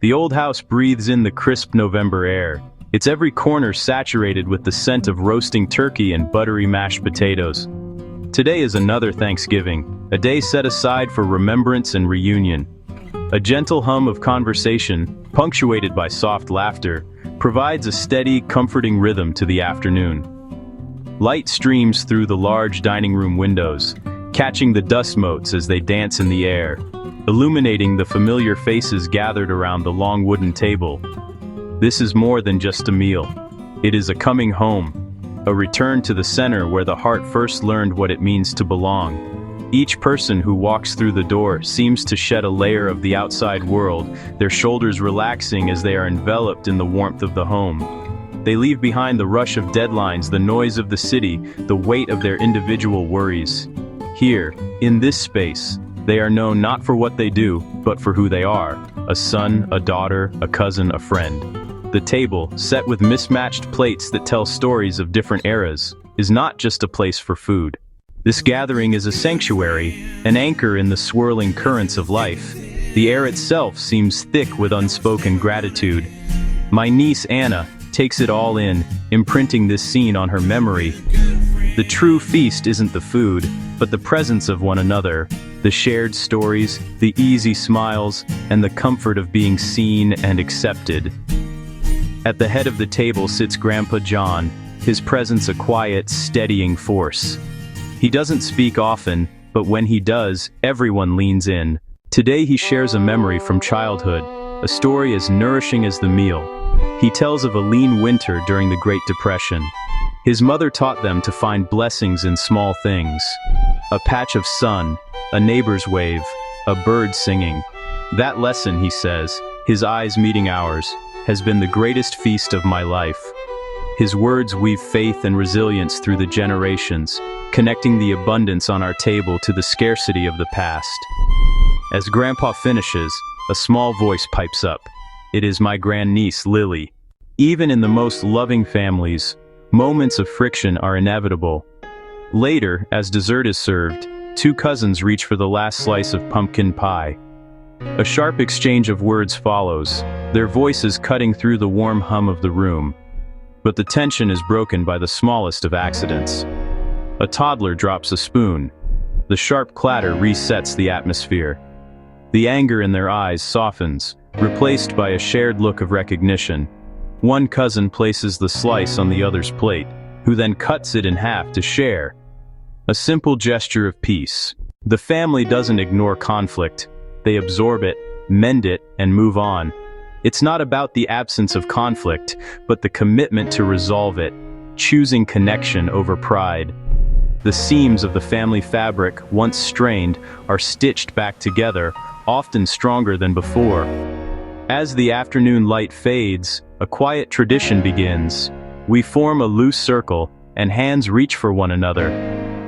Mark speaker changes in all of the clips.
Speaker 1: The old house breathes in the crisp November air, its every corner saturated with the scent of roasting turkey and buttery mashed potatoes. Today is another Thanksgiving, a day set aside for remembrance and reunion. A gentle hum of conversation, punctuated by soft laughter, provides a steady, comforting rhythm to the afternoon. Light streams through the large dining room windows, catching the dust motes as they dance in the air, illuminating the familiar faces gathered around the long wooden table. This is more than just a meal. It is a coming home, a return to the center where the heart first learned what it means to belong. Each person who walks through the door seems to shed a layer of the outside world, their shoulders relaxing as they are enveloped in the warmth of the home. They leave behind the rush of deadlines, the noise of the city, the weight of their individual worries. Here, in this space, they are known not for what they do, but for who they are: a son, a daughter, a cousin, a friend. The table, set with mismatched plates that tell stories of different eras, is not just a place for food. This gathering is a sanctuary, an anchor in the swirling currents of life. The air itself seems thick with unspoken gratitude. My niece Anna takes it all in, imprinting this scene on her memory. The true feast isn't the food, but the presence of one another, the shared stories, the easy smiles, and the comfort of being seen and accepted. At the head of the table sits Grandpa John, his presence a quiet, steadying force. He doesn't speak often, but when he does, everyone leans in. Today he shares a memory from childhood, a story as nourishing as the meal. He tells of a lean winter during the Great Depression. His mother taught them to find blessings in small things. A patch of sun, a neighbor's wave, a bird singing. That lesson, he says, his eyes meeting ours, has been the greatest feast of my life. His words weave faith and resilience through the generations, connecting the abundance on our table to the scarcity of the past. As Grandpa finishes, a small voice pipes up. It is my grandniece, Lily. Even in the most loving families, moments of friction are inevitable. Later, as dessert is served, two cousins reach for the last slice of pumpkin pie. A sharp exchange of words follows, their voices cutting through the warm hum of the room. But the tension is broken by the smallest of accidents. A toddler drops a spoon. The sharp clatter resets the atmosphere. The anger in their eyes softens, replaced by a shared look of recognition. One cousin places the slice on the other's plate, who then cuts it in half to share. A simple gesture of peace. The family doesn't ignore conflict. They absorb it, mend it, and move on. It's not about the absence of conflict, but the commitment to resolve it, choosing connection over pride. The seams of the family fabric, once strained, are stitched back together, often stronger than before. As the afternoon light fades, a quiet tradition begins. We form a loose circle, and hands reach for one another.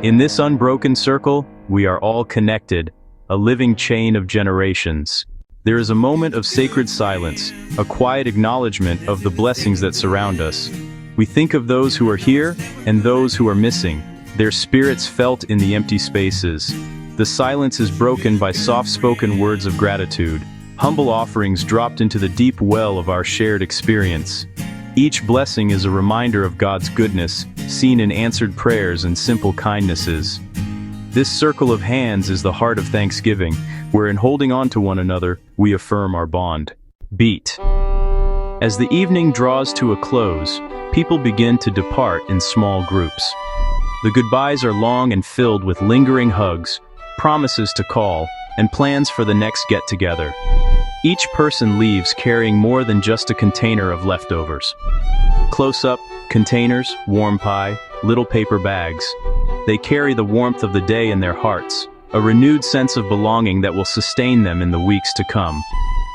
Speaker 1: In this unbroken circle, we are all connected, a living chain of generations. There is a moment of sacred silence, a quiet acknowledgement of the blessings that surround us. We think of those who are here and those who are missing, their spirits felt in the empty spaces. The silence is broken by soft-spoken words of gratitude, humble offerings dropped into the deep well of our shared experience. Each blessing is a reminder of God's goodness, seen in answered prayers and simple kindnesses. This circle of hands is the heart of Thanksgiving, where in holding on to one another, we affirm our bond. Beat. As the evening draws to a close, people begin to depart in small groups. The goodbyes are long and filled with lingering hugs, promises to call, and plans for the next get-together. Each person leaves carrying more than just a container of leftovers. Close-up, containers, warm pie, little paper bags. They carry the warmth of the day in their hearts, a renewed sense of belonging that will sustain them in the weeks to come.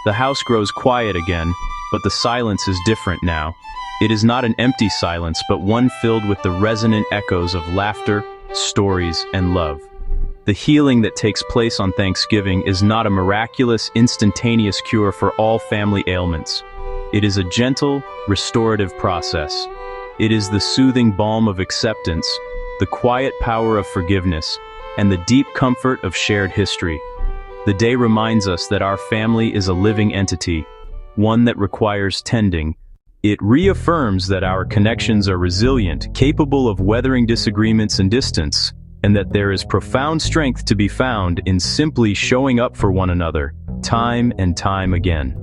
Speaker 1: The house grows quiet again, but the silence is different now. It is not an empty silence, but one filled with the resonant echoes of laughter, stories, and love. The healing that takes place on Thanksgiving is not a miraculous, instantaneous cure for all family ailments. It is a gentle, restorative process. It is the soothing balm of acceptance, the quiet power of forgiveness, and the deep comfort of shared history. The day reminds us that our family is a living entity, one that requires tending. It reaffirms that our connections are resilient, capable of weathering disagreements and distance, and that there is profound strength to be found in simply showing up for one another, time and time again.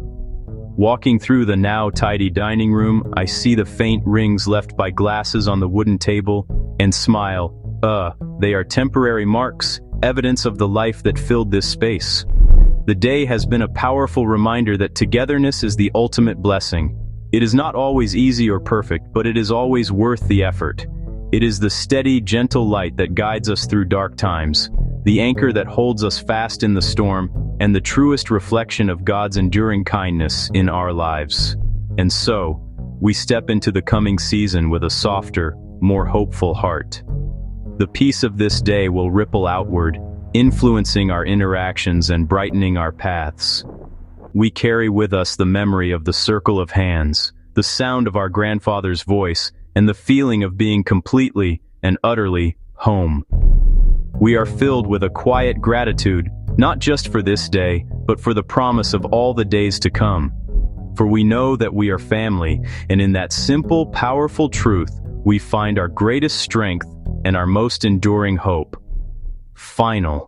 Speaker 1: Walking through the now tidy dining room, I see the faint rings left by glasses on the wooden table, and smile. They are temporary marks, evidence of the life that filled this space. The day has been a powerful reminder that togetherness is the ultimate blessing. It is not always easy or perfect, but it is always worth the effort. It is the steady, gentle light that guides us through dark times, the anchor that holds us fast in the storm, and the truest reflection of God's enduring kindness in our lives. And so, we step into the coming season with a softer, more hopeful heart. The peace of this day will ripple outward, influencing our interactions and brightening our paths. We carry with us the memory of the circle of hands, the sound of our grandfather's voice, and the feeling of being completely and utterly home. We are filled with a quiet gratitude, not just for this day, but for the promise of all the days to come. For we know that we are family, and in that simple, powerful truth, we find our greatest strength and our most enduring hope. Final.